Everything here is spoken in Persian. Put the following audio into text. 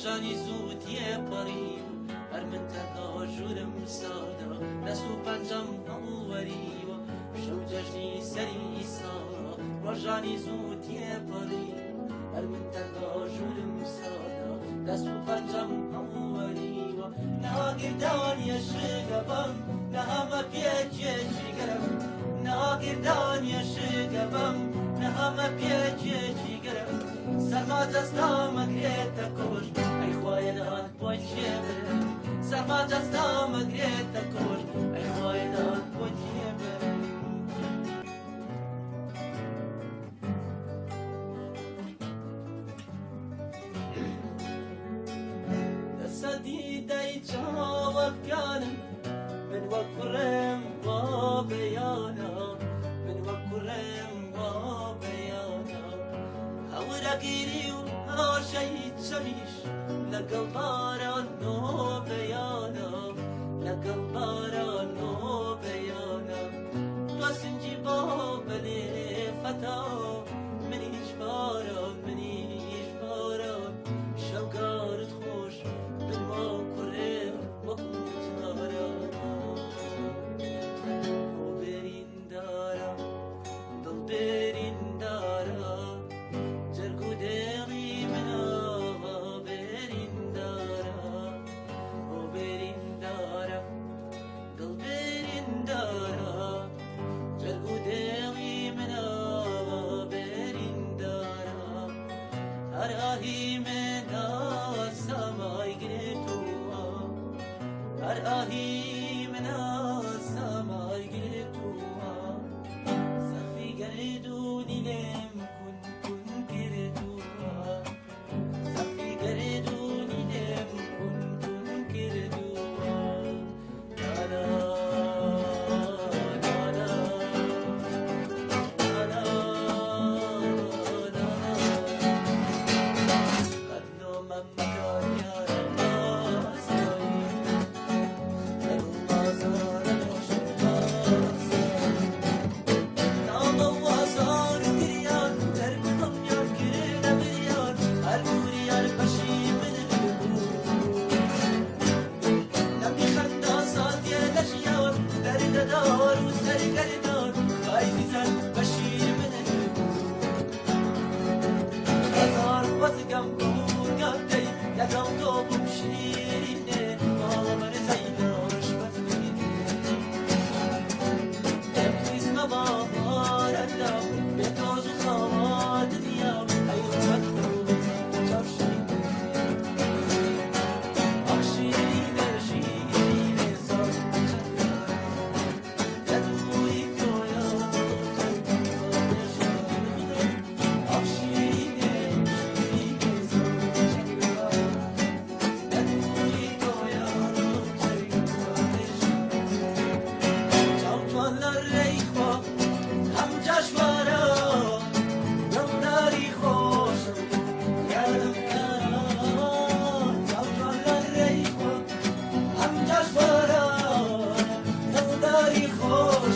ڕۆژانی زووتیێ پەڕیم هەر من تەنها ژوورم سادە دەست و پەنجەم هەموو وەریوە شەو جەژنی سەری ساڵە ڕۆژانی زووتیێ پەڕیم هەر من تەنها ژوورم سادە دەست و پەنجەم هەموو وەریوە ناگردانیە شگەبەم نە هەمە پێچێکی گەرم ناگردانیە شگەبەم نە هەمە پێچێکی گەرم سەرما دەستامەگرێتە کۆش ئەی خوایەنات بۆی چێ برم سەرما دەستامەگرێتە کۆش ئەی خوایەنات بۆی چێ برم دەسەدی دەی چاوەکانم من وەک کوڕێم وا بەیانە من وەک کوڕێم وا بەیانە هەورەگیری و هاشەی چەمیش لەگەڵ باران نۆ بەیانە لەگەڵ باران نۆ بەیانە تۆ سنجی بۆ بەلێفەتا منیش باران منیش باران شەوگارت خۆش بنوا کوڕێم وەکو جاران ئەو بێریندارە دڵ بێریندارە جەرگ و دێڵی منە بێریندارە ئەو بێریندارە دڵ بێریندارە جەرگ و دێڵی منە بێریندارە هەر ئاهی منە سامای گرێتووە هەر ئاهی منە سامای گرێتووە سەفی گەردوونی لێم کون کردووە سەفی گەردوونی لێم کون کردووە لالا لالا لالا لالا قدو ممکان یارە باسایی لەگەڵ بازارە نۆشە باسایی نامە وازار و گریان دەرگوڵم یان کرێنە بریان هەر بوریان بەشی من ببوو لەمی خەندا ساتیە لە ژیان دەردەدار و سەرگەردان ئای دیزان بەشی من ببوو هەزار وەزگەم بووگەم دەی لەگەڵ تۆ بوو شیرینێ ماڵە بەرزەی ناش بەفرینێ ئەمخیزمە باڕەندا بێتۆز و خاوا دنیا ئەی ڕەت چاوشینێ ئەخ شیرینێ شیرینێ زار لەدووری تۆیە ئەخ شیرینێ شیرینێ زار لەدووری تۆیە چاوتوان لە ڕێی خوا هەم جەشوارە دڵداری خۆشم یارم یارە چاوتوان لە ڕێی خوا هەم جەشوارە دڵداری خۆشم